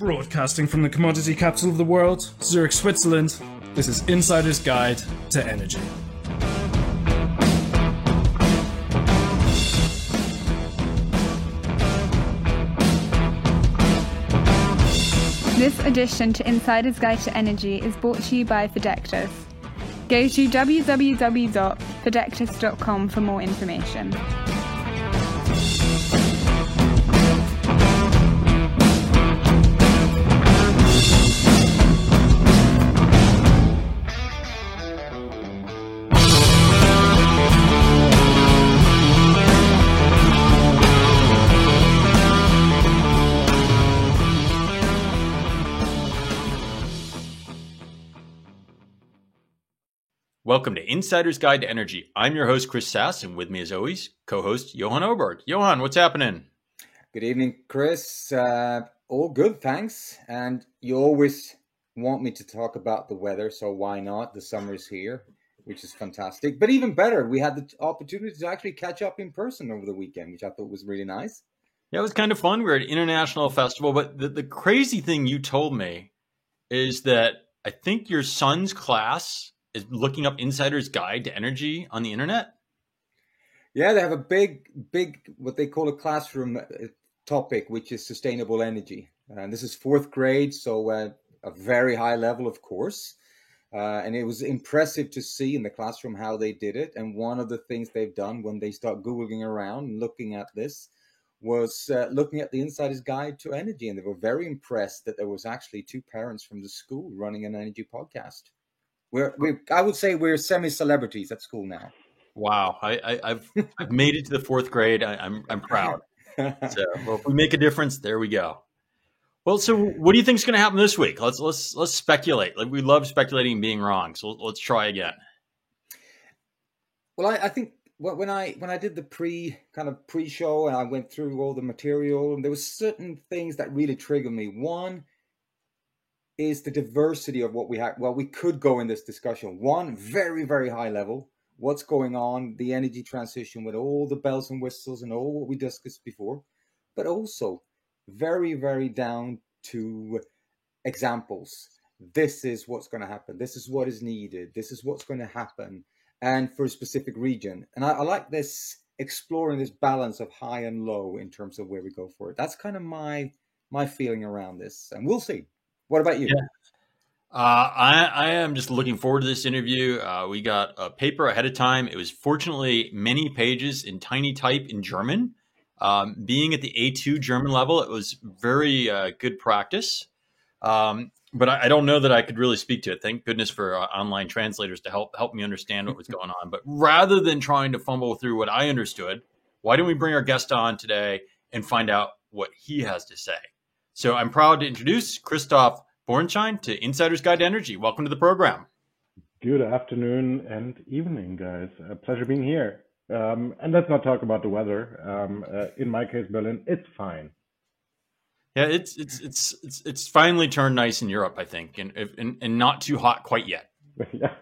Broadcasting from the commodity capital of the world, Zurich, Switzerland, this is Insider's Guide to Energy. This edition to Insider's Guide to Energy is brought to you by Fidectis. Go to www.fidectis.com for more information. Welcome to Insider's Guide to Energy. I'm your host, Chris Sass, and with me as always, co-host Johan Oberg. Johan, what's happening? Good evening, Chris. All good, thanks. And you always want me to talk about the weather, so why not? The summer's here, which is fantastic. But even better, we had the opportunity to actually catch up in person over the weekend, which I thought was really nice. Yeah, it was kind of fun. We were at International Festival, but the crazy thing you told me is that I think your son's class is looking up Insider's Guide to Energy on the internet? Yeah, they have a big, what they call a classroom topic, which is sustainable energy. And this is fourth grade, so a very high level, of course. And it was impressive to see in the classroom how they did it. And one of the things they've done when they start Googling around and looking at this was looking at the Insider's Guide to Energy. And they were very impressed that there was actually two parents from the school running an energy podcast. I would say we're semi-celebrities at school now. Wow, I've made it to the fourth grade. I'm proud. So, well, if we make a difference, there we go. Well, so what do you think is going to happen this week? Let's speculate. Like, we love speculating and being wrong. So let's try again. Well, I think when I did the pre-show and I went through all the material, and there was certain things that really triggered me. One is the diversity of what we have. Well, we could go in this discussion. One, very, very high level. What's going on, the energy transition with all the bells and whistles and all what we discussed before. But also very, very down to examples. This is what's going to happen. This is what is needed. This is what's going to happen. And for a specific region. And I like this, exploring this balance of high and low in terms of where we go for it. That's kind of my feeling around this. And we'll see. What about you? Yeah. I am just looking forward to this interview. We got a paper ahead of time. It was fortunately many pages in tiny type in German. Being at the A2 German level, it was very good practice. But I don't know that I could really speak to it. Thank goodness for online translators to help me understand what was going on. But rather than trying to fumble through what I understood, why don't we bring our guest on today and find out what he has to say? So I'm proud to introduce Christoph Bornschein to Insider's Guide to Energy. Welcome to the program. Good afternoon and evening, guys. A pleasure being here. And let's not talk about the weather. In my case, Berlin, it's fine. Yeah, it's finally turned nice in Europe, I think, and not too hot quite yet. Yeah,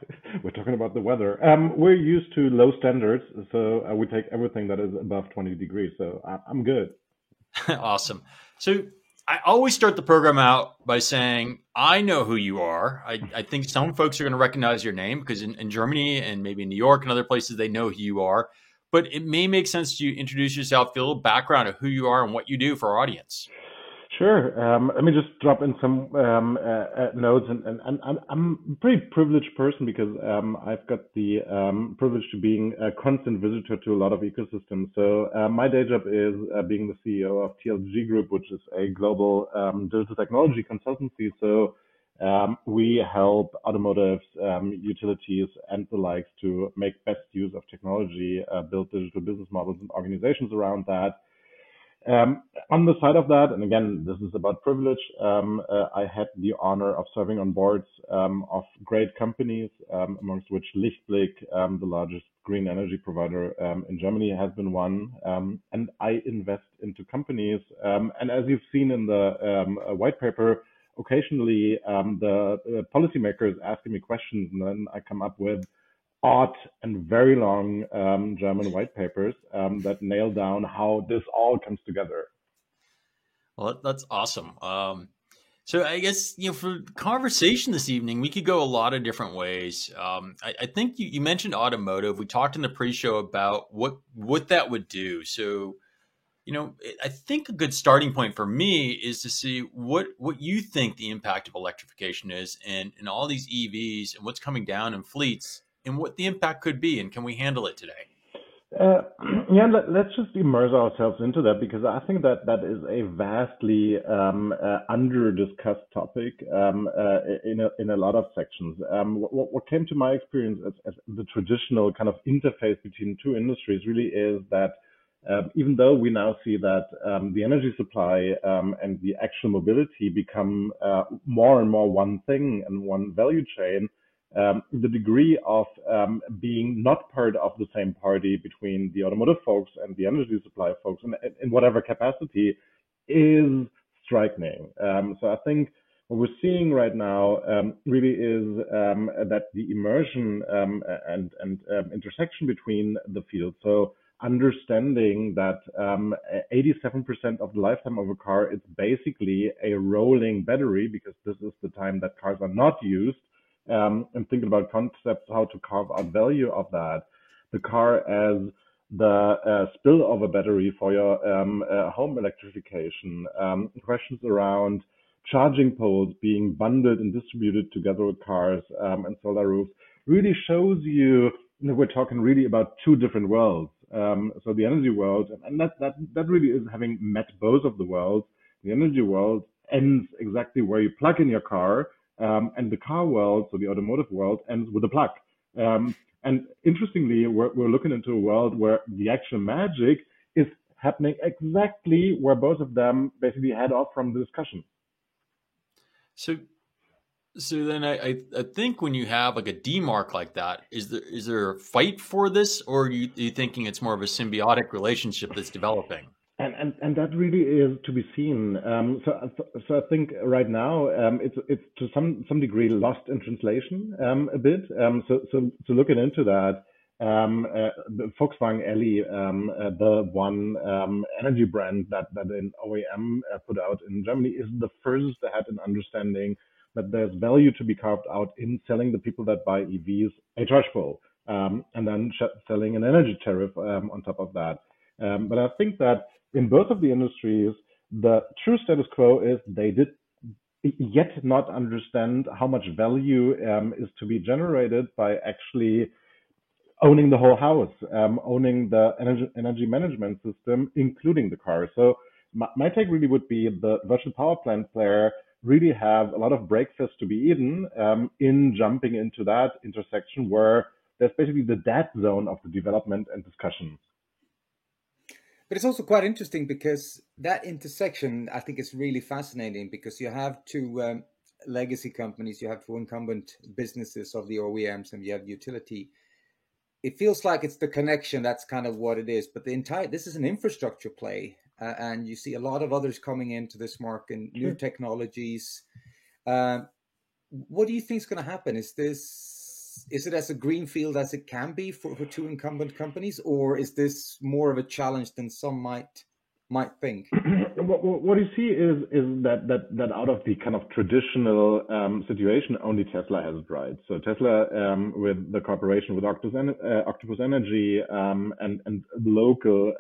we're talking about the weather. We're used to low standards, so we take everything that is above 20 degrees. So I'm good. Awesome. So I always start the program out by saying, I know who you are. I think some folks are going to recognize your name because in Germany and maybe in New York and other places, they know who you are. But it may make sense to introduce yourself, give a little background of who you are and what you do for our audience. Sure. Let me just drop in some notes. And I'm a pretty privileged person because I've got the privilege to being a constant visitor to a lot of ecosystems. So my day job is being the CEO of TLG Group, which is a global digital technology consultancy. So we help automotives, utilities, and the likes to make best use of technology, build digital business models and organizations around that. On the side of that, and again, this is about privilege, I had the honor of serving on boards of great companies, amongst which Lichtblick, the largest green energy provider in Germany, has been one. And I invest into companies. And as you've seen in the white paper, occasionally the policymakers asking me questions, and then I come up with odd and very long German white papers that nail down how this all comes together. Well, that's awesome. So I guess, for conversation this evening, we could go a lot of different ways. I think you mentioned automotive. We talked in the pre-show about what that would do. So, I think a good starting point for me is to see what you think the impact of electrification is in all these EVs and what's coming down in fleets and what the impact could be, and can we handle it today? Uh, yeah, let's just immerse ourselves into that because I think that that is a vastly under-discussed topic in a lot of sections. What came to my experience as the traditional kind of interface between two industries really is that even though we now see that the energy supply and the actual mobility become more and more one thing and one value chain, the degree of being not part of the same party between the automotive folks and the energy supply folks in whatever capacity is striking. So I think what we're seeing right now really is that the immersion and intersection between the fields. So understanding that 87% of the lifetime of a car is basically a rolling battery because this is the time that cars are not used, and thinking about concepts, how to carve out value of that. The car as the spillover battery for your home electrification. Questions around charging poles being bundled and distributed together with cars and solar roofs really shows you, we're talking really about two different worlds. So the energy world, and that really is having met both of the worlds. The energy world ends exactly where you plug in your car, and the car world, so the automotive world, ends with a plug. And interestingly, we're looking into a world where the actual magic is happening exactly where both of them basically head off from the discussion. So then I think when you have like a demarc like that, is there a fight for this, or are you thinking it's more of a symbiotic relationship that's developing? And that really is to be seen. So I think right now it's to some degree lost in translation a bit. So looking into that, the Volkswagen Elli, the one energy brand that an OEM put out in Germany, is the first ahead in understanding that there's value to be carved out in selling the people that buy EVs a charge pole, and then selling an energy tariff on top of that. But I think that in both of the industries, the true status quo is they did yet not understand how much value is to be generated by actually owning the whole house, owning the energy management system, including the car. So my take really would be the virtual power plant player really have a lot of breakfast to be eaten in jumping into that intersection where there's basically the dead zone of the development and discussion. But it's also quite interesting because that intersection, I think, is really fascinating because you have two legacy companies, you have two incumbent businesses of the OEMs, and you have utility. It feels like it's the connection, that's kind of what it is. But this is an infrastructure play, and you see a lot of others coming into this market, new technologies. What do you think is going to happen? Is it as a greenfield as it can be for two incumbent companies, or is this more of a challenge than some might think? What you see is that out of the kind of traditional situation, only Tesla has it right. So Tesla, with the cooperation with Octopus Energy and local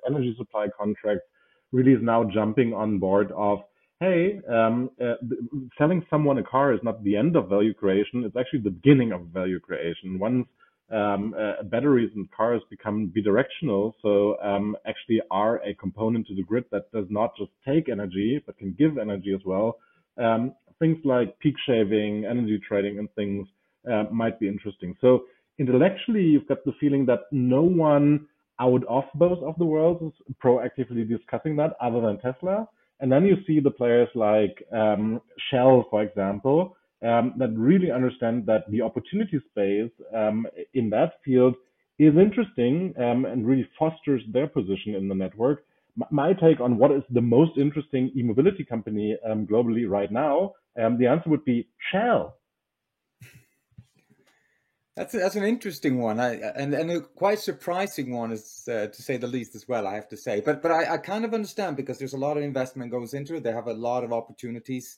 energy supply contracts, really is now jumping on board of, hey, selling someone a car is not the end of value creation. It's actually the beginning of value creation. Once batteries in cars become bidirectional, so actually are a component to the grid that does not just take energy, but can give energy as well. Things like peak shaving, energy trading, and things might be interesting. So intellectually, you've got the feeling that no one out of both of the worlds is proactively discussing that other than Tesla. And then you see the players like Shell, for example, that really understand that the opportunity space in that field is interesting and really fosters their position in the network. My take on what is the most interesting e-mobility company globally right now, the answer would be Shell. That's an interesting one, and a quite surprising one, is to say the least, as well. I have to say, but I kind of understand, because there's a lot of investment goes into it. They have a lot of opportunities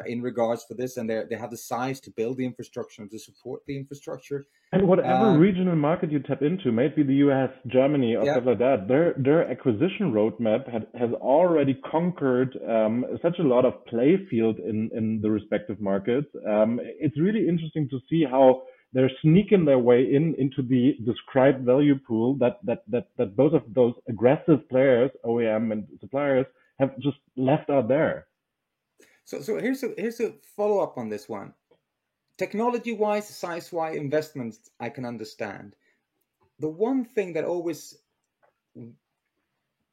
in regards for this, and they have the size to build the infrastructure and to support the infrastructure. And whatever regional market you tap into, maybe the US, Germany, or stuff like that, their acquisition roadmap has already conquered such a lot of play field in the respective markets. It's really interesting to see how they're sneaking their way into the described value pool that both of those aggressive players, OEM and suppliers, have just left out there. So here's a follow up on this one. Technology wise, size wise, investments I can understand. The one thing that always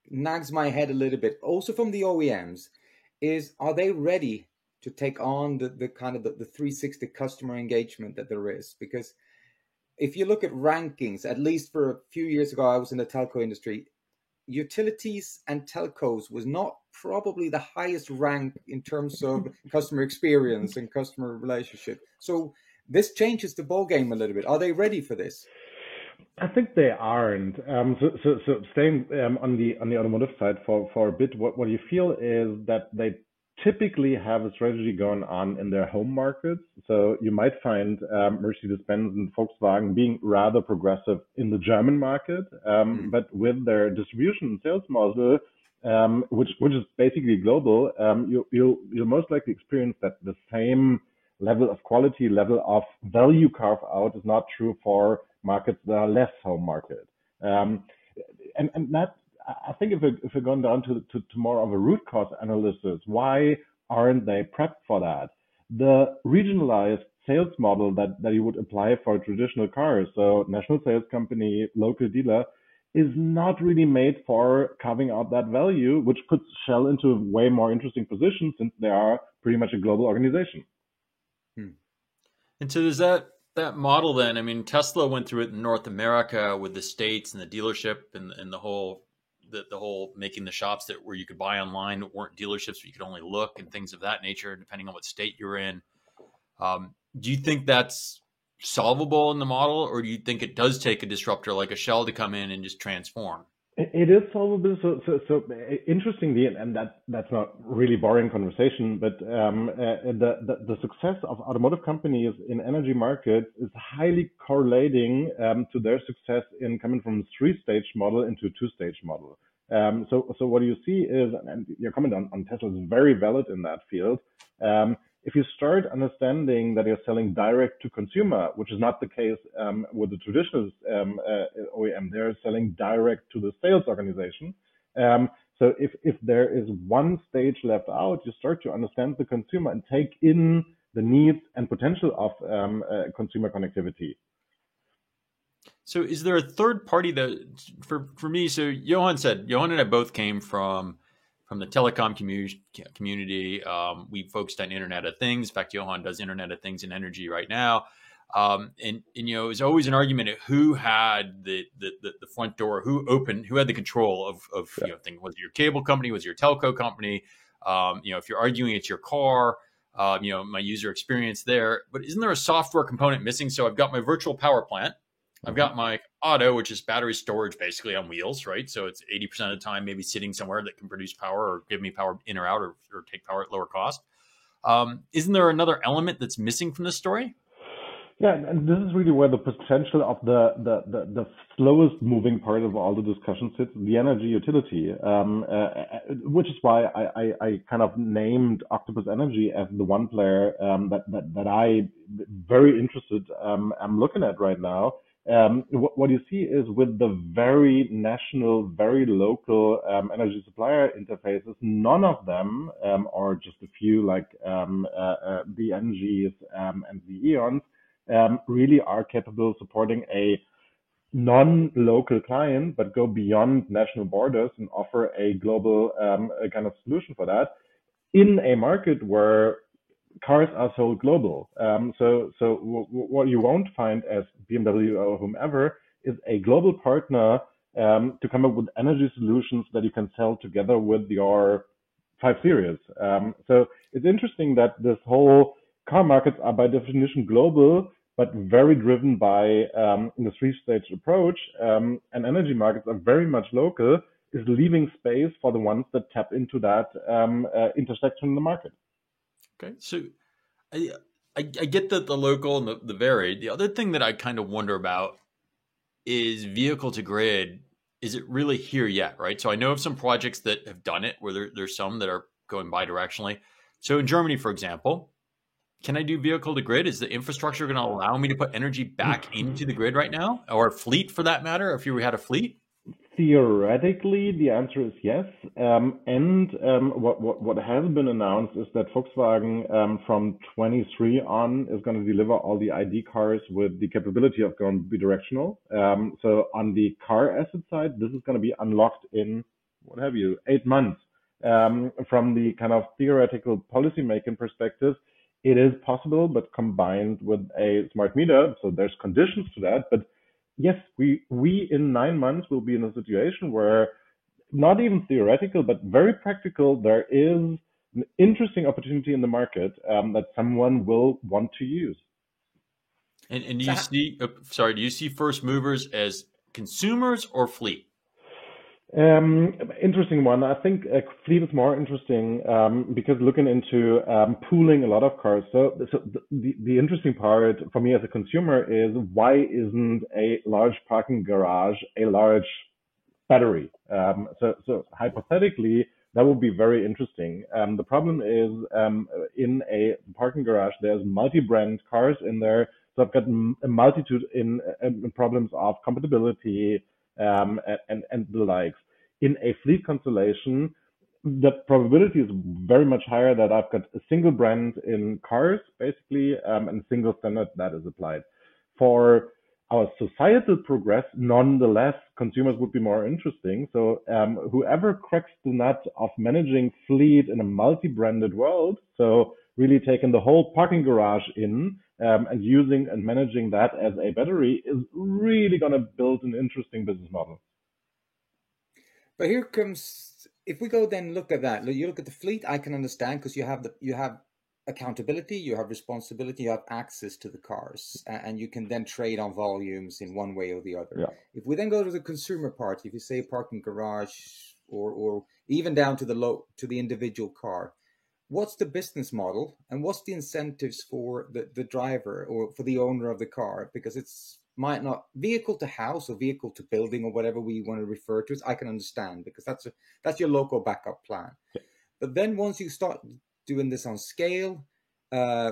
nags my head a little bit, also from the OEMs, is, are they ready to take on the kind of the 360 customer engagement that there is? Because if you look at rankings, at least for a few years ago, I was in the telco industry, utilities and telcos was not probably the highest rank in terms of customer experience and customer relationship. So this changes the ball game a little bit. Are they ready for this? I think they aren't. So staying on the automotive side for a bit, what you feel is that they typically have a strategy going on in their home markets. So you might find Mercedes-Benz and Volkswagen being rather progressive in the German market, but with their distribution and sales model, which is basically global, you'll most likely experience that the same level of quality, level of value carve out is not true for markets that are less home market. And that, I think, if we're going down to more of a root cause analysis, why aren't they prepped for that? The regionalized sales model that you would apply for traditional cars, so national sales company, local dealer, is not really made for carving out that value, which puts Shell into a way more interesting position since they are pretty much a global organization. And so does that model then, I mean, Tesla went through it in North America with the states and the dealership and the whole making the shops where you could buy online that weren't dealerships, but you could only look, and things of that nature, depending on what state you're in. Do you think that's solvable in the model, or do you think it does take a disruptor like a Shell to come in and just transform? It is solvable. So interestingly, and that's not really boring conversation, but the success of automotive companies in energy markets is highly correlating to their success in coming from a 3-stage model into a 2-stage model. So what you see is, and your comment on Tesla is very valid in that field. If you start understanding that you're selling direct to consumer, which is not the case with the traditional OEM, they're selling direct to the sales organization. So if there is one stage left out, you start to understand the consumer and take in the needs and potential of consumer connectivity. So is there a third party that, for me, so Johan and I both came from the telecom community. We focused on Internet of Things. In fact, Johan does Internet of Things in energy right now. And it was always an argument of who had the front door, who had the control of things. Was it your cable company? Was it your telco company? If you're arguing it's your car, my user experience there. But isn't there a software component missing? So I've got my virtual power plant. I've got my auto, which is battery storage basically on wheels, right? So it's 80% of the time maybe sitting somewhere that can produce power or give me power in or out or take power at lower cost. Isn't there another element that's missing from this story? Yeah, and this is really where the potential of the slowest moving part of all the discussion sits, the energy utility, which is why I kind of named Octopus Energy as the one player that I very interested am looking at right now. What you see is with the very national, very local energy supplier interfaces, none of them, or just a few like the NGs and the Eons, really are capable of supporting a non-local client, but go beyond national borders and offer a global kind of solution for that in a market where cars are sold global. So what you won't find as BMW or whomever is a global partner to come up with energy solutions that you can sell together with your 5 Series. So it's interesting that this whole car markets are by definition global, but very driven by the three-stage approach, and energy markets are very much local, is leaving space for the ones that tap into that intersection in the market. Okay, so I get the local and the varied. The other thing that I kind of wonder about is vehicle to grid. Is it really here yet, right? So I know of some projects that have done it where there's some that are going bi-directionally. So in Germany, for example, can I do vehicle to grid? Is the infrastructure going to allow me to put energy back into the grid right now, or a fleet for that matter, if you had a fleet? Theoretically, the answer is yes. What has been announced is that Volkswagen from 23 on is going to deliver all the ID cars with the capability of going bidirectional. So on the car asset side, this is going to be unlocked in, 8 months. From the kind of theoretical policy making perspective, it is possible, but combined with a smart meter, so there's conditions to that. But yes, we in 9 months will be in a situation where, not even theoretical, but very practical, there is an interesting opportunity in the market that someone will want to use. And do you see, do you see first movers as consumers or fleet? Interesting one. I think fleet is more interesting because looking into pooling a lot of cars. So the interesting part for me as a consumer is, why isn't a large parking garage a large battery? So hypothetically, that would be very interesting. The problem is in a parking garage, there's multi-brand cars in there. So I've got a multitude in problems of compatibility, and the likes. In a fleet constellation, the probability is very much higher that I've got a single brand in cars, basically, and a single standard that is applied. For our societal progress, nonetheless, consumers would be more interesting. So whoever cracks the nut of managing fleet in a multi-branded world, so really taking the whole parking garage in and using and managing that as a battery, is really going to build an interesting business model. But here comes, if we go then look at that, you look at the fleet, I can understand, because you have accountability, you have responsibility, you have access to the cars, and you can then trade on volumes in one way or the other. Yeah. If we then go to the consumer part, if you say parking garage or even down to the individual car, what's the business model and what's the incentives for the driver or for the owner of the car? Because it's might not vehicle to house or vehicle to building or whatever we want to refer to it, I can understand, because that's your local backup plan. Yeah. But then once you start doing this on scale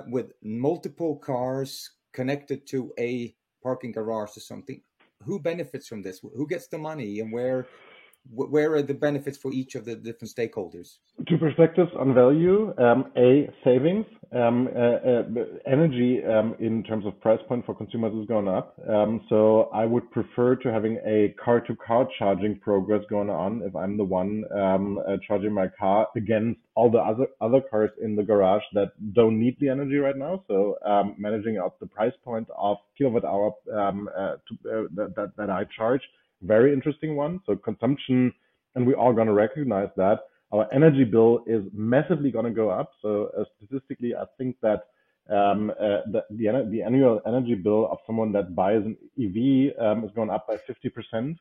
with multiple cars connected to a parking garage or something, who benefits from this? Who gets the money, and where are the benefits for each of the different stakeholders? Two perspectives on value. Savings. Energy in terms of price point for consumers is going up. So I would prefer to having a car-to-car charging progress going on if I'm the one charging my car against all the other cars in the garage that don't need the energy right now. So managing out the price point of kilowatt hour that I charge. Very interesting one. So consumption, and we're all going to recognize that our energy bill is massively going to go up. So statistically, I think that the annual energy bill of someone that buys an EV is going up by 50%.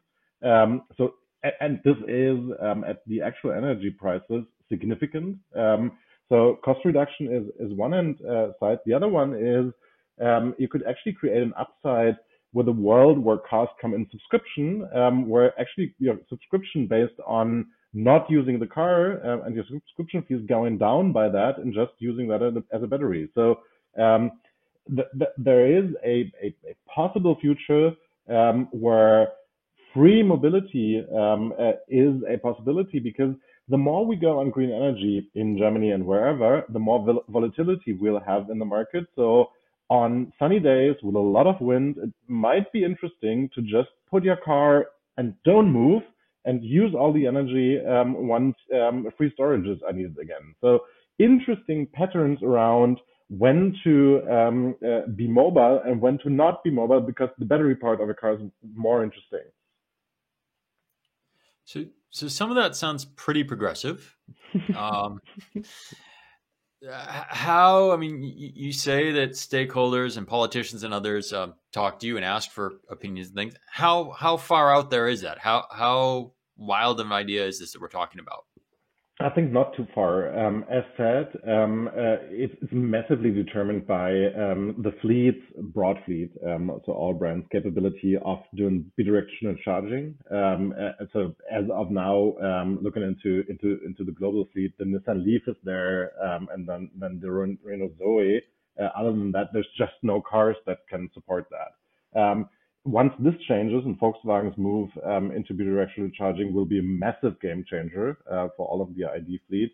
So this is at the actual energy prices significant. So cost reduction is one end side. The other one is you could actually create an upside with a world where cars come in subscription, where actually your subscription based on not using the car and your subscription fees going down by that and just using that as a battery. So there is a possible future where free mobility is a possibility, because the more we go on green energy in Germany and wherever, the more volatility we'll have in the market. So on sunny days with a lot of wind, it might be interesting to just put your car and don't move and use all the energy once free storages are needed again. So interesting patterns around when to be mobile and when to not be mobile, because the battery part of a car is more interesting. So some of that sounds pretty progressive. How, I mean, you say that stakeholders and politicians and others talk to you and ask for opinions and things. How far out there is that? How wild of an idea is this that we're talking about? I think not too far. As said, it's massively determined by the fleet's broad fleet, so all brands' capability of doing bidirectional charging. So as of now, looking into the global fleet, the Nissan Leaf is there, and then the Renault Zoe. Other than that, there's just no cars that can support that. Once this changes and Volkswagen's move into bidirectional charging will be a massive game changer for all of the ID fleet.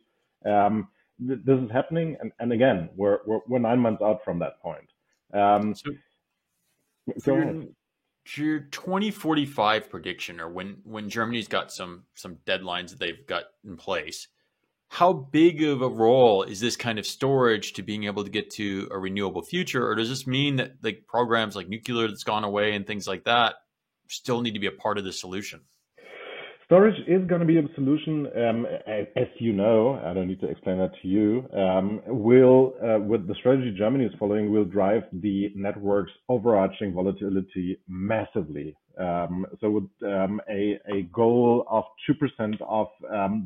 This is happening, and again, we're 9 months out from that point. So Go ahead. your 2045 prediction, or when Germany's got some deadlines that they've got in place, how big of a role is this kind of storage to being able to get to a renewable future? Or does this mean that like programs like nuclear that's gone away and things like that still need to be a part of the solution? Storage is going to be a solution, as you know. I don't need to explain that to you. With the strategy Germany is following, will drive the network's overarching volatility massively. So with a goal of 2% of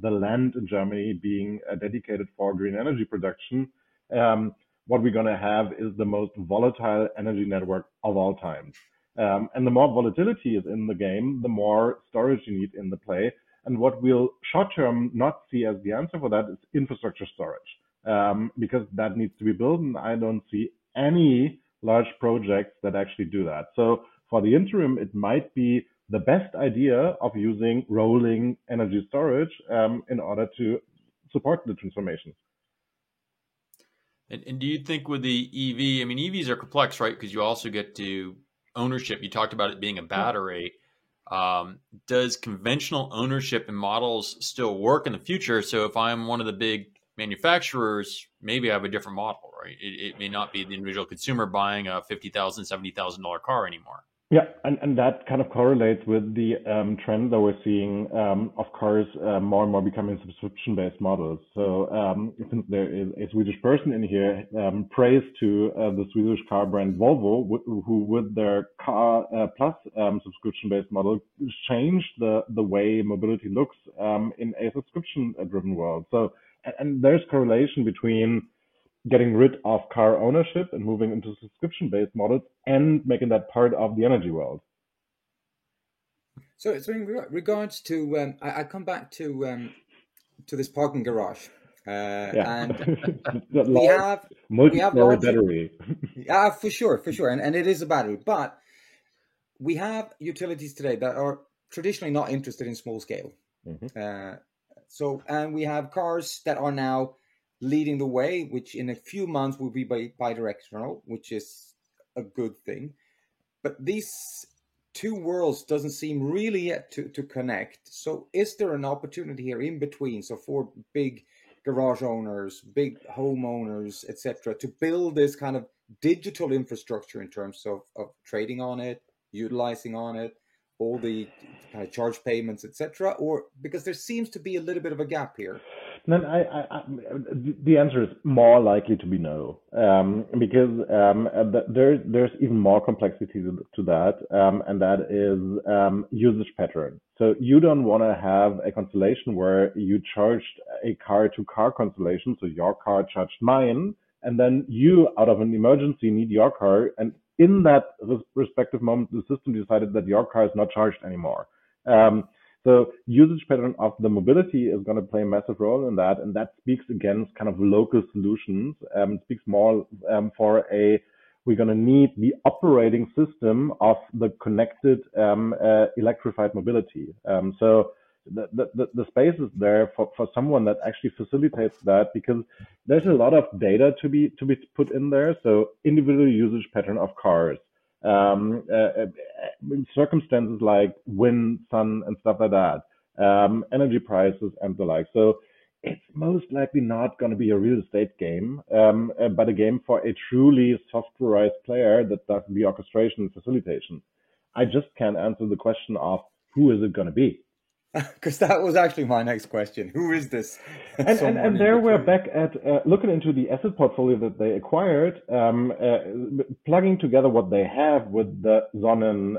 the land in Germany being dedicated for green energy production, what we're going to have is the most volatile energy network of all time. And the more volatility is in the game, the more storage you need in the play. And what we'll short-term not see as the answer for that is infrastructure storage, because that needs to be built, and I don't see any large projects that actually do that. So for the interim, it might be the best idea of using rolling energy storage in order to support the transformation. And do you think with the EV, I mean, EVs are complex, right? Because you also get to ownership. You talked about it being a battery. Does conventional ownership in models still work in the future? So if I'm one of the big manufacturers, maybe I have a different model, right? It may not be the individual consumer buying a $50,000, $70,000 car anymore. Yeah, and that kind of correlates with the trend that we're seeing of cars more and more becoming subscription-based models. So since there is a Swedish person in here, praise to the Swedish car brand Volvo, who with their Car Plus subscription-based model changed the way mobility looks in a subscription-driven world. So, and there's correlation between getting rid of car ownership and moving into subscription-based models and making that part of the energy world. So in regards to, I come back to this parking garage, and we have multi-story battery. Yeah, for sure, and it is a battery. But we have utilities today that are traditionally not interested in small scale. Mm-hmm. And we have cars that are now leading the way, which in a few months will be bidirectional, which is a good thing. But these two worlds doesn't seem really yet to connect. So is there an opportunity here in between? So for big garage owners, big homeowners, etc., to build this kind of digital infrastructure in terms of trading on it, utilizing on it, all the kind of charge payments, etc., or because there seems to be a little bit of a gap here? Then the answer is more likely to be no, because there's even more complexity to that, and that is usage pattern. So you don't want to have a constellation where you charged a car-to-car constellation, so your car charged mine, and then you, out of an emergency, need your car, and in that respective moment, the system decided that your car is not charged anymore. So usage pattern of the mobility is going to play a massive role in that, and that speaks against kind of local solutions. Speaks more for we're going to need the operating system of the connected electrified mobility. So the space is there for someone that actually facilitates that, because there's a lot of data to be put in there. So individual usage pattern of cars. Circumstances like wind, sun, and stuff like that, energy prices and the like. So it's most likely not going to be a real estate game, but a game for a truly softwareized player that does the orchestration and facilitation. I just can't answer the question of who is it going to be. Because that was actually my next question. Who is this? And there we're back at looking into the asset portfolio that they acquired, plugging together what they have with the Sonnen,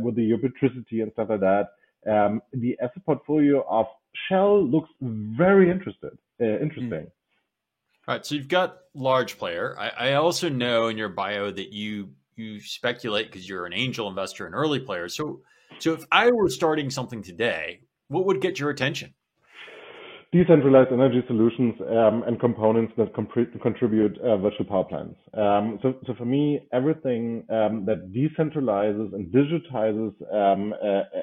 with the Ubitricity and stuff like that. The asset portfolio of Shell looks very interesting. All right, so you've got large player. I also know in your bio that you speculate because you're an angel investor in early players. So if I were starting something today, what would get your attention? Decentralized energy solutions and components that contribute virtual power plants. So for me, everything that decentralizes and digitizes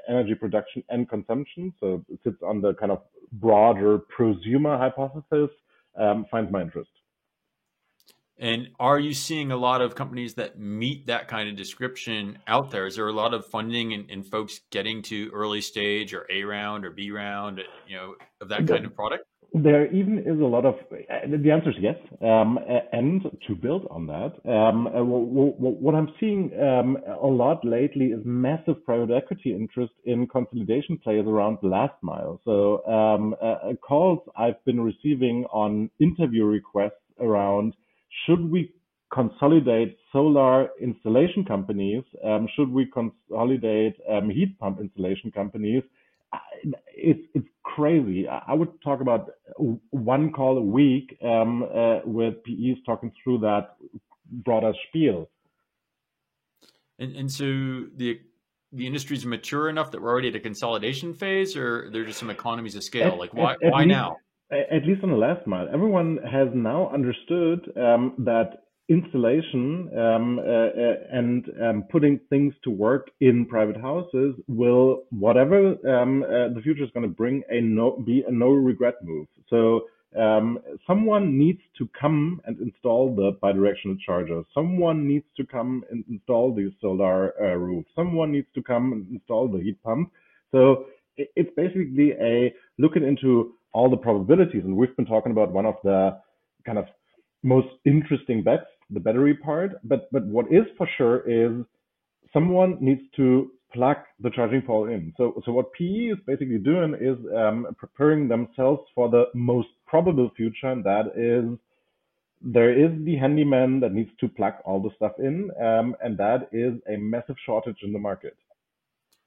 energy production and consumption, so it sits on the kind of broader prosumer hypothesis, finds my interest. And are you seeing a lot of companies that meet that kind of description out there? Is there a lot of funding and folks getting to early stage or A round or B round, of that kind of product? There even is a lot of, the answer is yes. And to build on that, what I'm seeing a lot lately is massive private equity interest in consolidation players around the last mile. So calls I've been receiving on interview requests around, should we consolidate solar installation companies? Should we consolidate heat pump installation companies? It's crazy. I would talk about one call a week with PEs talking through that broader spiel. And so the industry's mature enough that we're already at a consolidation phase, or there's just some economies of scale? Why now? At least on the last mile, everyone has now understood that installation and putting things to work in private houses will, whatever the future is going to bring, be a no regret move. So someone needs to come and install the bidirectional charger. Someone needs to come and install the solar roof. Someone needs to come and install the heat pump. So it's basically a looking into all the probabilities. And we've been talking about one of the kind of most interesting bets, the battery part. But what is for sure is someone needs to plug the charging pole in. So what PE is basically doing is preparing themselves for the most probable future, and that is there is the handyman that needs to plug all the stuff in, and that is a massive shortage in the market.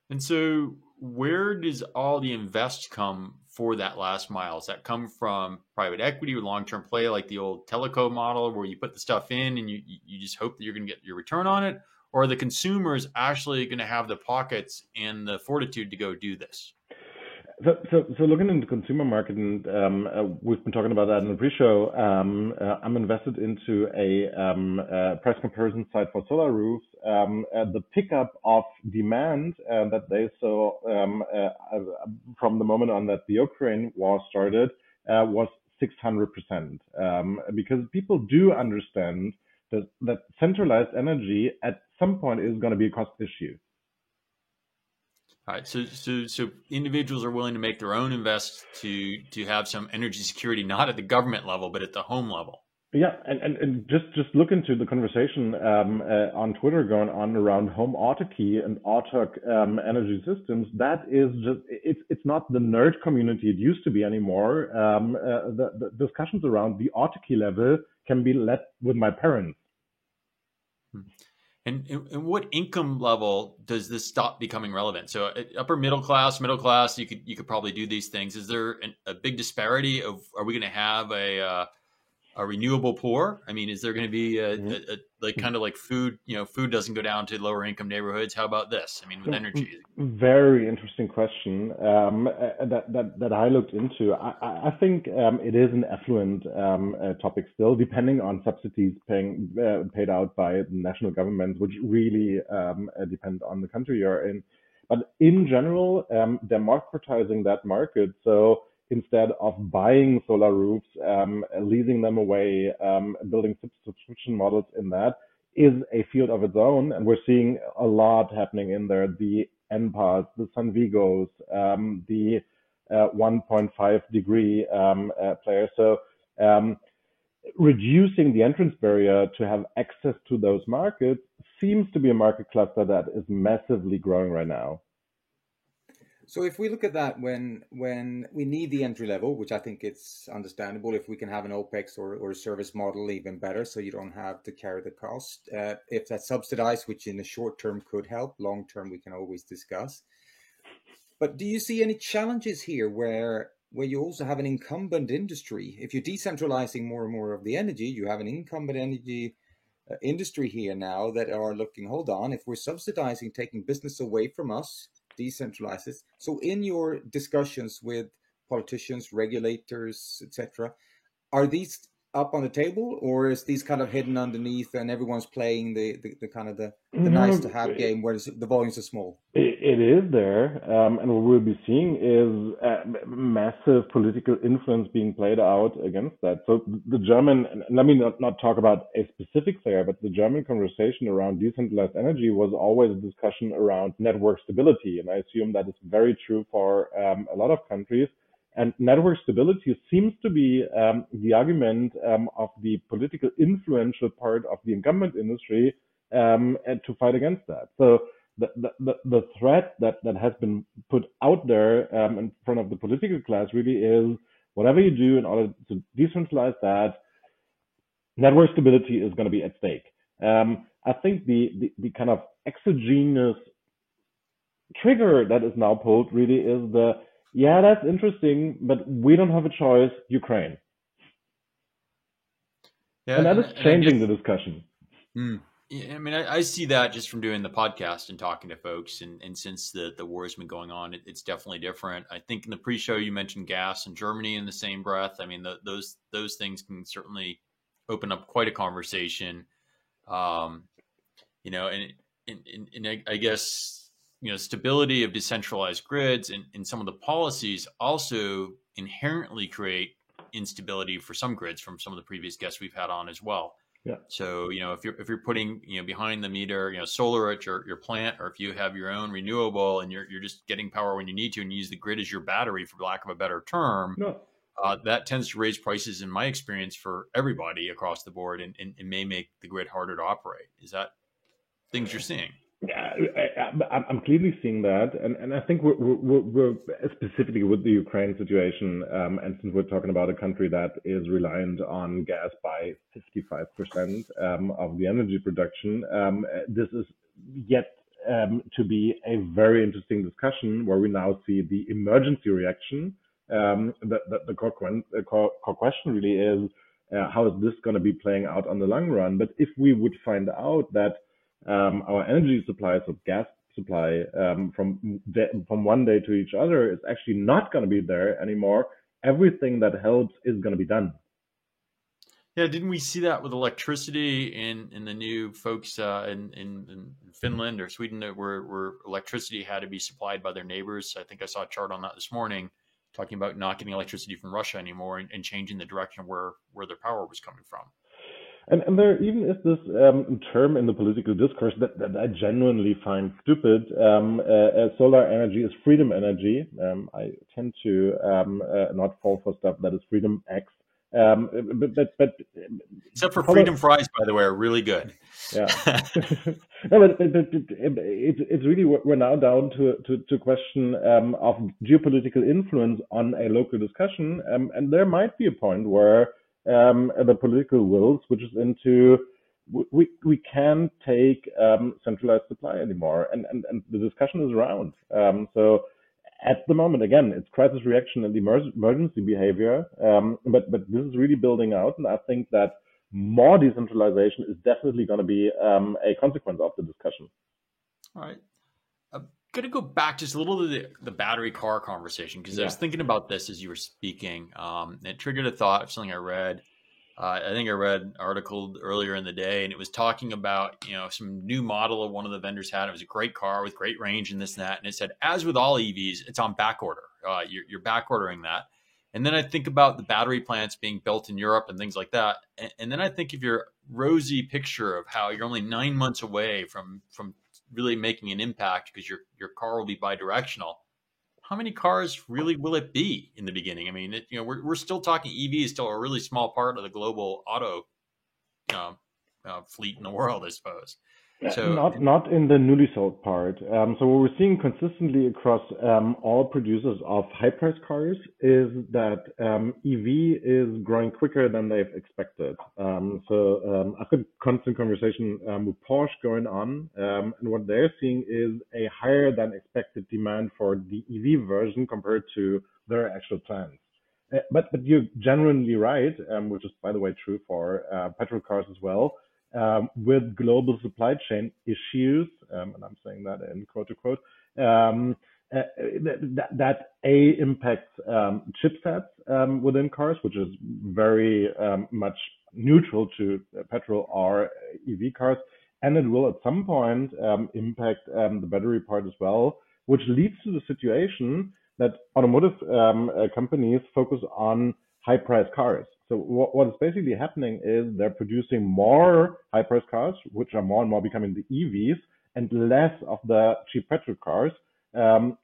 And so where does all the invest come for that last mile? Does that come from private equity or long-term play like the old teleco model where you put the stuff in and you just hope that you're going to get your return on it? Or are the consumers actually going to have the pockets and the fortitude to go do this? So looking into the consumer market, and we've been talking about that in the pre-show, I'm invested into a price comparison site for solar roofs. The pickup of demand that they saw from the moment on that the Ukraine war started was 600%, because people do understand that centralized energy at some point is going to be a cost issue. All right, so individuals are willing to make their own invest to have some energy security, not at the government level, but at the home level. Yeah, and just look into the conversation on Twitter going on around home autarky and autark energy systems. That is just it's not the nerd community it used to be anymore. The discussions around the autarky level can be led with my parents. And what income level does this stop becoming relevant? So upper middle class, you could probably do these things. Is there a big disparity of, are we going to have a renewable poor? I mean, is there going to be like kind of like food, food doesn't go down to lower income neighborhoods. How about this? I mean, with energy. Very interesting question that I looked into. I think it is an affluent topic still, depending on subsidies paid out by the national government, which really depend on the country you're in. But in general, they're democratizing that market. So instead of buying solar roofs, leasing them away, building subscription models in that is a field of its own. And we're seeing a lot happening in there. The NPAs, the Sunvigos, the 1.5 degree players. So reducing the entrance barrier to have access to those markets seems to be a market cluster that is massively growing right now. So if we look at that, when we need the entry level, which I think it's understandable, if we can have an OPEX or a service model, even better, so you don't have to carry the cost. If that's subsidized, which in the short term could help, long term we can always discuss. But do you see any challenges here where you also have an incumbent industry? If you're decentralizing more and more of the energy, you have an incumbent energy industry here now that are looking, hold on, if we're subsidizing, taking business away from us, decentralizes. So in your discussions with politicians, regulators, etc., are these up on the table, or is these kind of hidden underneath and everyone's playing the kind of the nice to have game where the volumes are small? It is there, and what we'll be seeing is massive political influence being played out against that. So the German, and let me not talk about a specific player, but the German conversation around decentralized energy was always a discussion around network stability, and I assume that is very true for a lot of countries. And network stability seems to be the argument of the political influential part of the incumbent industry and to fight against that. So the threat that has been put out there in front of the political class really is whatever you do in order to decentralize that, network stability is going to be at stake. I think the kind of exogenous trigger that is now pulled really is yeah, that's interesting, but we don't have a choice, Ukraine. Yeah, and that is changing the discussion. Yeah, I mean, I see that just from doing the podcast and talking to folks. And since the war has been going on, it's definitely different. I think in the pre-show, you mentioned gas in Germany in the same breath. I mean, those things can certainly open up quite a conversation. And I guess, stability of decentralized grids and some of the policies also inherently create instability for some grids from some of the previous guests we've had on as well. Yeah. So, if you're putting, behind the meter, solar at your plant, or if you have your own renewable and you're just getting power when you need to and use the grid as your battery, for lack of a better term, that tends to raise prices, in my experience, for everybody across the board and may make the grid harder to operate. Is that things you're seeing? Yeah, I'm clearly seeing that, and I think we're specifically with the Ukraine situation, and since we're talking about a country that is reliant on gas by 55% of the energy production, this is yet to be a very interesting discussion where we now see the emergency reaction. The core question really is how is this going to be playing out on the long run? But if we would find out that our energy supplies of gas supply from one day to each other is actually not going to be there anymore, everything that helps is going to be done. Yeah, didn't we see that with electricity in the new folks in Finland or Sweden, where electricity had to be supplied by their neighbors? I think I saw a chart on that this morning, talking about not getting electricity from Russia anymore and changing the direction where their power was coming from. And there even is this term in the political discourse that I genuinely find stupid. Solar energy is freedom energy. I tend to not fall for stuff that is freedom X. But except for freedom fries, by the way, are really good. Yeah. No, but it's really, we're now down to question of geopolitical influence on a local discussion, and there might be a point where the political will switches into we can't take centralized supply anymore, and the discussion is around. So at the moment, again, it's crisis reaction and emergency behavior, but this is really building out, and I think that more decentralization is definitely going to be a consequence of the discussion. All right. I'm going to go back just a little to the battery car conversation, because I was thinking about this as you were speaking. It triggered a thought of something I read. I think I read an article earlier in the day, and it was talking about, some new model of one of the vendors had. It was a great car with great range and this and that. And it said, as with all EVs, it's on back order. You're back ordering that. And then I think about the battery plants being built in Europe and things like that. And then I think of your rosy picture of how you're only 9 months away from really making an impact because your car will be bidirectional. How many cars really will it be in the beginning? I mean, we're still talking EV is still a really small part of the global auto fleet in the world, I suppose. So Not in the newly sold part. So what we're seeing consistently across all producers of high-priced cars is that EV is growing quicker than they've expected. I've got constant conversation with Porsche going on, and what they're seeing is a higher than expected demand for the EV version compared to their actual plans. But you're genuinely right, which is by the way true for petrol cars as well. With global supply chain issues, and I'm saying that in quote unquote, that impacts chipsets within cars, which is very much neutral to petrol or EV cars, and it will at some point impact the battery part as well, which leads to the situation that automotive companies focus on high-priced cars. So what is basically happening is they're producing more high-priced cars, which are more and more becoming the EVs, and less of the cheap petrol cars,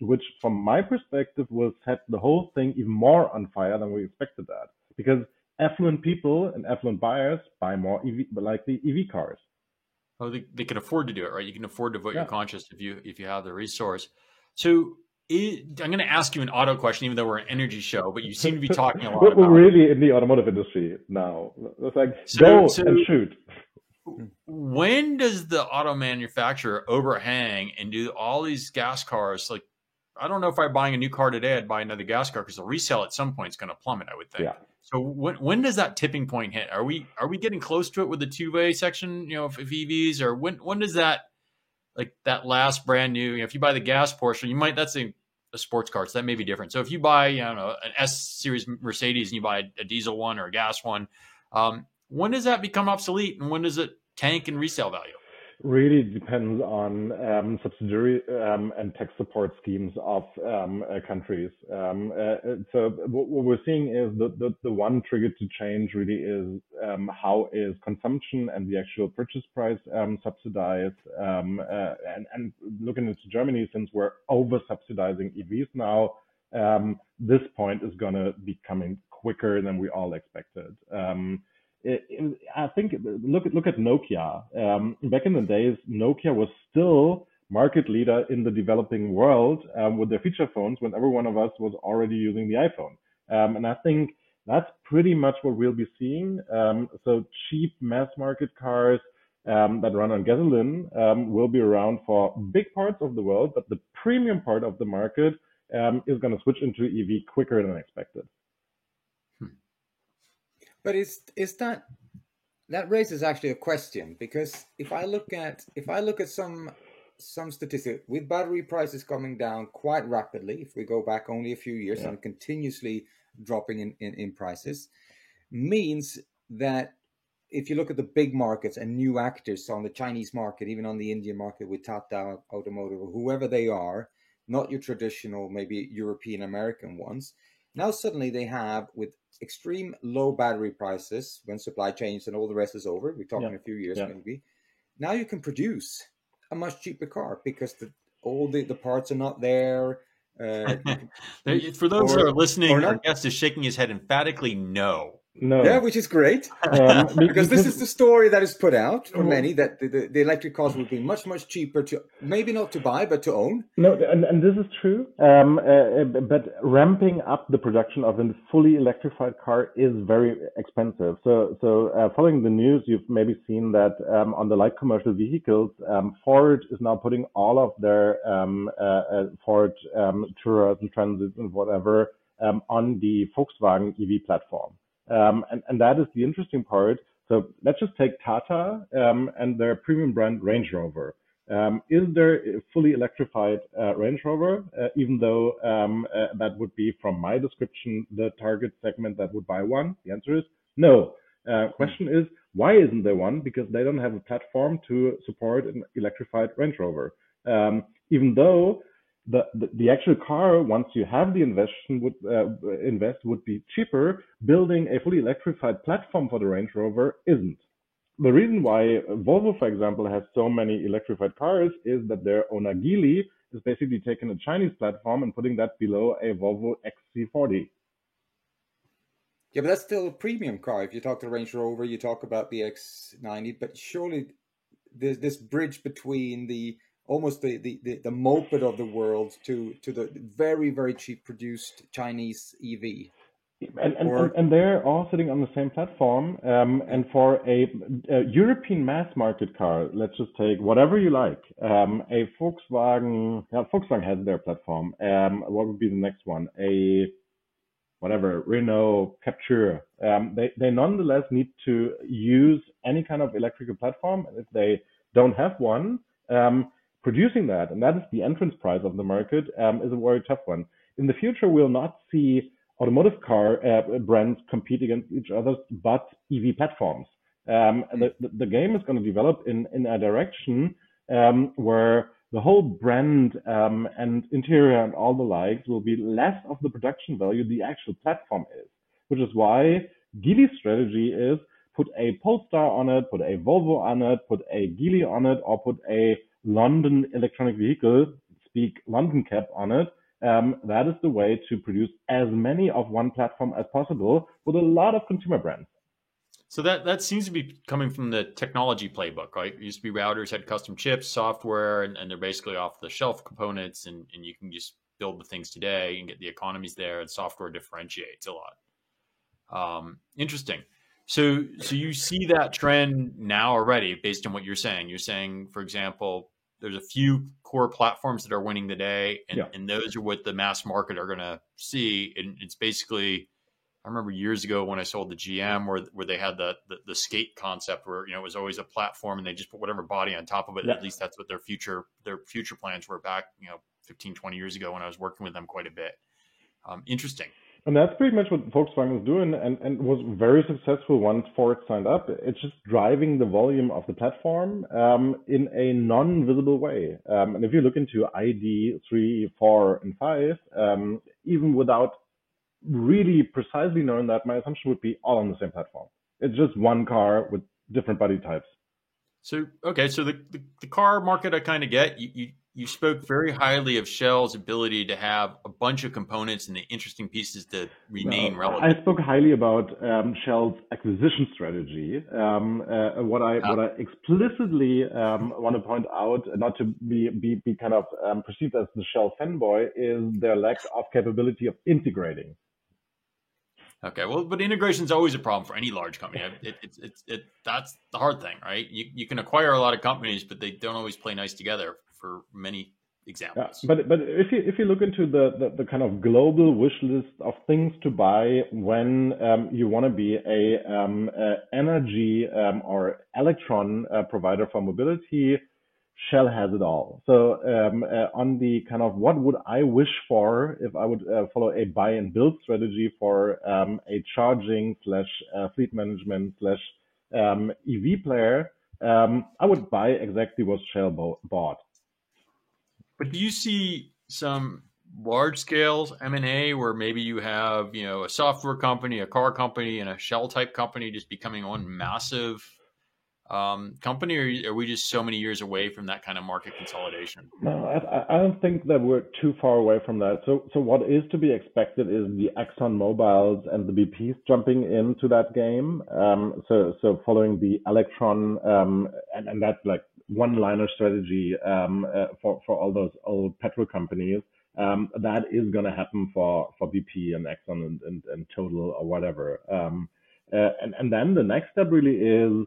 which from my perspective will set the whole thing even more on fire than we expected that. Because affluent people and affluent buyers buy more likely EV cars. Oh, they can afford to do it, right? You can afford to vote your conscience if you have the resource. So I'm going to ask you an auto question, even though we're an energy show, but you seem to be talking a lot about. We're really in the automotive industry now. It's like go and shoot. When does the auto manufacturer overhang and do all these gas cars? Like, I don't know if I'm buying a new car today, I'd buy another gas car because the resale at some point is going to plummet, I would think. Yeah. So when does that tipping point hit? Are we getting close to it with the two-way section, of EVs, or when does that, like that last brand new, if you buy the gas portion, that's a sports car, so that may be different. So if you buy, an S series Mercedes and you buy a diesel one or a gas one, when does that become obsolete and when does it tank in resale value? Really depends on subsidiary and tax support schemes of countries. So what we're seeing is the one trigger to change really is how is consumption and the actual purchase price subsidized. And looking into Germany, since we're over subsidizing EVs now, this point is going to be coming quicker than we all expected. I think look at Nokia. Back in the days, Nokia was still market leader in the developing world with their feature phones when every one of us was already using the iPhone. And I think that's pretty much what we'll be seeing. So cheap mass market cars that run on gasoline will be around for big parts of the world, but the premium part of the market is going to switch into EV quicker than expected. But is that raises actually a question, because if I look at some statistics with battery prices coming down quite rapidly, if we go back only a few years and continuously dropping in prices, means that if you look at the big markets and new actors on the Chinese market, even on the Indian market with Tata Automotive or whoever they are, not your traditional maybe European American ones, now suddenly they have, with extreme low battery prices, when supply chains and all the rest is over, we're talking a few years maybe, now you can produce a much cheaper car because all the parts are not there. For those who are listening, our guest is shaking his head emphatically no. No. Yeah, which is great. Because this is the story that is put out for many, that the electric cars would be much, much cheaper to, maybe not to buy, but to own. No, and this is true. But ramping up the production of a fully electrified car is very expensive. So following the news, you've maybe seen that on the light commercial vehicles, Ford is now putting all of their Ford Touras and Transits and whatever on the Volkswagen EV platform. And that is the interesting part. So let's just take Tata and their premium brand Range Rover. Is there a fully electrified Range Rover? Even though that would be, from my description, the target segment that would buy one? The answer is no. Question is, why isn't there one? Because they don't have a platform to support an electrified Range Rover. Even though the actual car, once you have the invest would be cheaper, building a fully electrified platform for the Range Rover isn't. The reason why Volvo, for example, has so many electrified cars is that their owner Geely is basically taking a Chinese platform and putting that below a Volvo XC40. Yeah, but that's still a premium car. If you talk to the Range Rover, you talk about the X90, but surely this bridge between almost the moped of the world to the very, very cheap produced Chinese EV. And they're all sitting on the same platform. And for a European mass market car, let's just take whatever you like. A Volkswagen, Volkswagen has their platform. What would be the next one? A whatever, Renault Captur. They nonetheless need to use any kind of electrical platform. If they don't have one, producing that, and that is the entrance price of the market, is a very tough one. In the future, we'll not see automotive car brands compete against each other, but EV platforms. The game is going to develop in a direction where the whole brand and interior and all the likes will be less of the production value the actual platform is, which is why Geely's strategy is put a Polestar on it, put a Volvo on it, put a Geely on it, or put a London electronic vehicle, speak London Cab on it. That is the way to produce as many of one platform as possible with a lot of consumer brands. So that seems to be coming from the technology playbook, right? It used to be routers had custom chips, software, and they're basically off the shelf components, and you can just build the things today and get the economies there, and software differentiates a lot. Interesting. So you see that trend now already based on what you're saying. You're saying, for example, there's a few core platforms that are winning today, and those are what the mass market are going to see. And it's basically, I remember years ago when I sold the GM where they had the skate concept where, it was always a platform and they just put whatever body on top of it. At least that's what their future plans were back, 15, 20 years ago when I was working with them quite a bit. Interesting. And that's pretty much what Volkswagen was doing and was very successful once Ford signed up. It's just driving the volume of the platform in a non-visible way. And if you look into ID 3, 4, and 5, even without really precisely knowing that, my assumption would be all on the same platform. It's just one car with different body types. So, okay, so the car market I kind of get. You spoke very highly of Shell's ability to have a bunch of components and the interesting pieces to remain relevant. I spoke highly about Shell's acquisition strategy. What I explicitly want to point out, not to be kind of perceived as the Shell fanboy, is their lack of capability of integrating. Okay, well, but integration is always a problem for any large company. That's the hard thing, right? You can acquire a lot of companies, but they don't always play nice together for many examples. But if you look into the kind of global wish list of things to buy when you want to be a energy or electron provider for mobility, Shell has it all. So on the kind of what would I wish for if I would follow a buy and build strategy for a charging / fleet management / EV player, I would buy exactly what Shell bought. But do you see some large scale M&A where maybe you have, a software company, a car company, and a Shell type company just becoming one massive company, or are we just so many years away from that kind of market consolidation? No, I don't think that we're too far away from that. So what is to be expected is the Exxon Mobiles and the BPs jumping into that game. So following the Electron and that's like one-liner strategy for all those old petrol companies. That is going to happen for BP and Exxon and Total or whatever. And then the next step really is,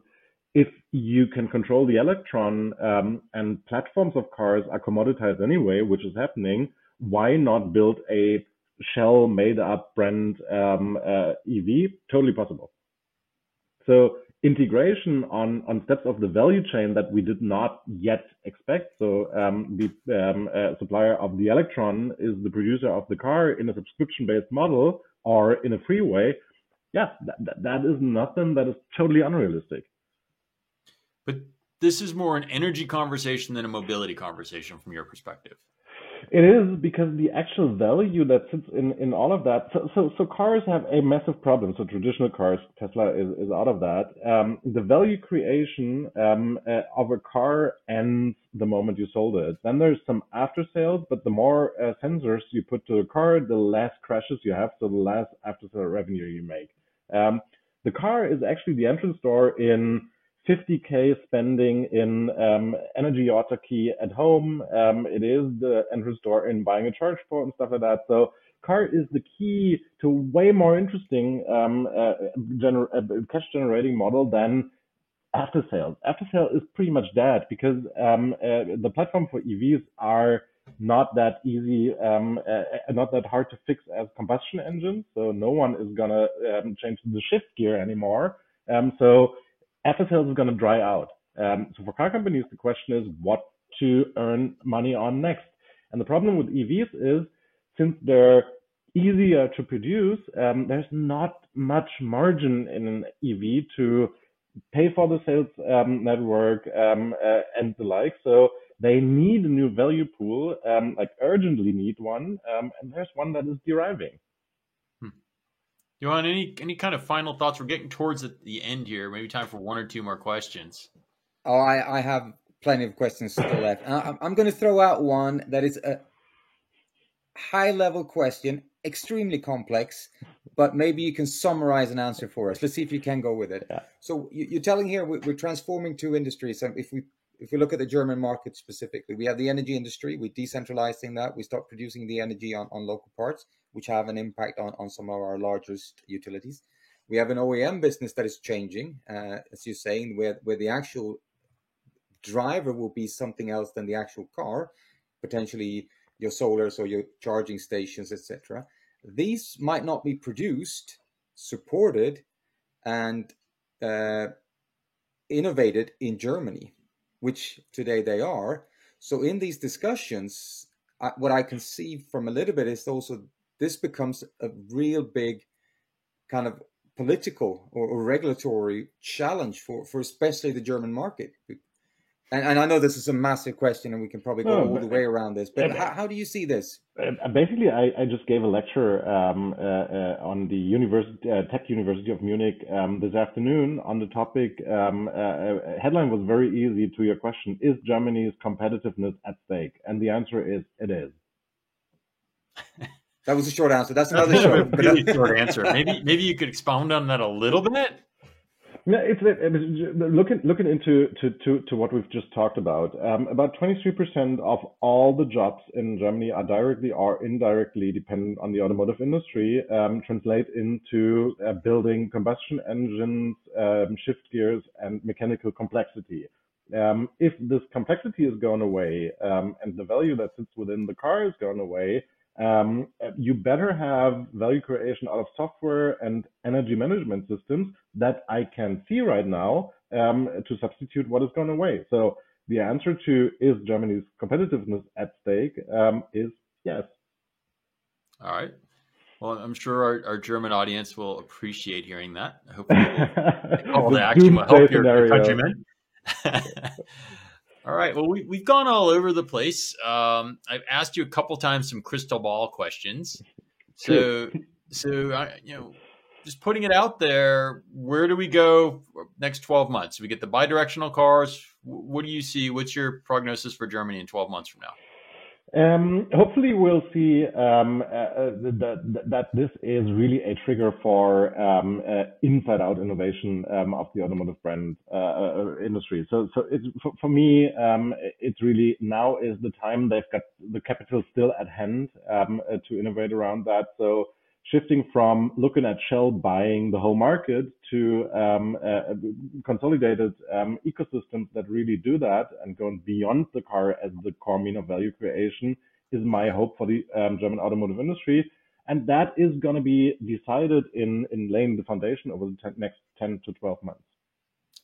if you can control the electron and platforms of cars are commoditized anyway, which is happening, why not build a Shell made-up brand EV? Totally possible. So integration on steps of the value chain that we did not yet expect. So the supplier of the electron is the producer of the car in a subscription-based model or in a freeway. Yeah, that is nothing that is totally unrealistic. But this is more an energy conversation than a mobility conversation from your perspective. It is, because the actual value that sits in all of that. So cars have a massive problem. So traditional cars, Tesla is out of that. The value creation of a car ends the moment you sold it. Then there's some after sales, but the more sensors you put to the car, the less crashes you have, so the less after sale revenue you make. The car is actually the entrance door in 50K spending in energy autarky at home. It is the entrance door in buying a charge port and stuff like that. So car is the key to way more interesting cash generating model than after sales. After sale is pretty much dead because the platform for EVs are not that easy, not that hard to fix as combustion engines. So no one is gonna change the shift gear anymore. So after sales is gonna dry out. So for car companies, the question is what to earn money on next. And the problem with EVs is since they're easier to produce, there's not much margin in an EV to pay for the sales network and the like. So they need a new value pool, like urgently need one, and there's one that is deriving. You want any kind of final thoughts? We're getting towards the end here. Maybe time for one or two more questions. Oh, I have plenty of questions still left. I'm going to throw out one that is a high-level question, extremely complex, but maybe you can summarize an answer for us. Let's see if you can go with it. Yeah. So you're telling here we're transforming two industries. And if we look at the German market specifically, we have the energy industry. We're decentralizing that. We start producing the energy on local parts, which have an impact on some of our largest utilities. We have an OEM business that is changing, as you're saying, where the actual driver will be something else than the actual car, potentially your solars or your charging stations, etc. These might not be produced, supported, and innovated in Germany, which today they are. So in these discussions, what I can see from a little bit is also this becomes a real big kind of political or regulatory challenge for especially the German market. And I know this is a massive question and we can probably go all the way around this, but how do you see this? Basically, I just gave a lecture on the Tech University of Munich this afternoon on the topic. Headline was very easy to your question: is Germany's competitiveness at stake? And the answer is, it is. That was a short answer. That's another show. Really short answer. Maybe you could expound on that a little bit. No, it's looking into what we've just talked about. About 23% of all the jobs in Germany are directly or indirectly dependent on the automotive industry. Translate into building combustion engines, shift gears, and mechanical complexity. If this complexity is going away and the value that sits within the car is going away, you better have value creation out of software and energy management systems that I can see right now to substitute what is going away. So the answer to is Germany's competitiveness at stake is yes. All right. Well, I'm sure our German audience will appreciate hearing that. Hopefully, all the action will help your countrymen. All right. Well, we've gone all over the place. I've asked you a couple times some crystal ball questions. So just putting it out there, where do we go next 12 months? We get the bidirectional cars. What do you see? What's your prognosis for Germany in 12 months from now? Hopefully we'll see that this is really a trigger for inside-out innovation of the automotive brand industry. So it's, for me, it's really now is the time. They've got the capital still at hand to innovate around that. So shifting from looking at Shell buying the whole market to consolidated ecosystems that really do that and going beyond the car as the core mean of value creation is my hope for the German automotive industry. And that is going to be decided in laying the foundation over the next 10 to 12 months.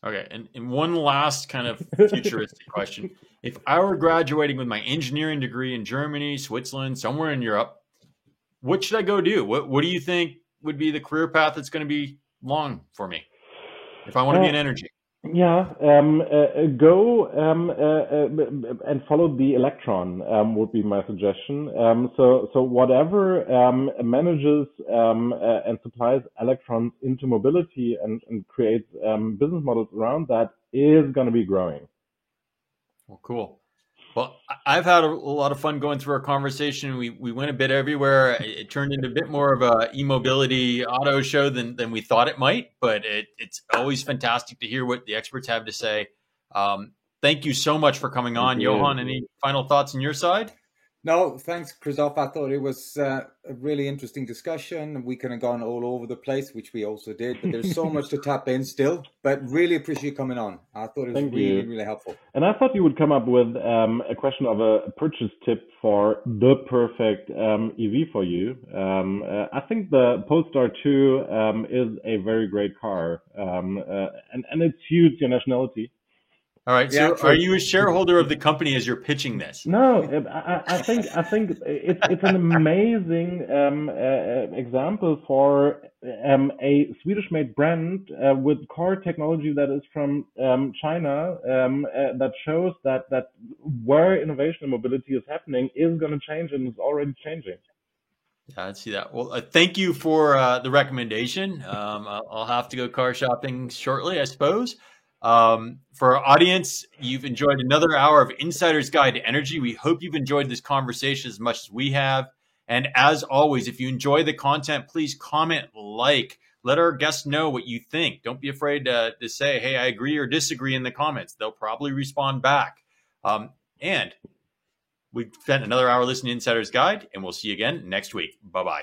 Okay. And one last kind of futuristic question. If I were graduating with my engineering degree in Germany, Switzerland, somewhere in Europe, what should I go do? What do you think would be the career path that's going to be long for me if I want to be in energy? Yeah, go and follow the electron would be my suggestion. So whatever manages and supplies electrons into mobility and creates business models around that is going to be growing. Well, cool. Well, I've had a lot of fun going through our conversation. We went a bit everywhere. It turned into a bit more of a e-mobility auto show than we thought it might, but it's always fantastic to hear what the experts have to say. Thank you so much for coming on. Johan, any final thoughts on your side? No, thanks, Christoph. I thought it was a really interesting discussion. We could have gone all over the place, which we also did, but there's so much to tap in still. But really appreciate you coming on. I thought it was really helpful. And I thought you would come up with a question of a purchase tip for the perfect EV for you. I think the Polestar 2 is a very great car, and it suits your nationality. All right. So, are you a shareholder of the company as you're pitching this? No, I think it's an amazing example for a Swedish-made brand with core technology that is from China that shows that where innovation and mobility is happening is going to change and is already changing. Yeah, I see that. Well, thank you for the recommendation. I'll have to go car shopping shortly, I suppose. For our audience, you've enjoyed another hour of Insider's Guide to Energy. We hope you've enjoyed this conversation as much as we have. And as always, if you enjoy the content, please comment, let our guests know what you think. Don't be afraid to say, hey, I agree or disagree in the comments. They'll probably respond back. And we've spent another hour listening to Insider's Guide, and we'll see you again next week. Bye-bye.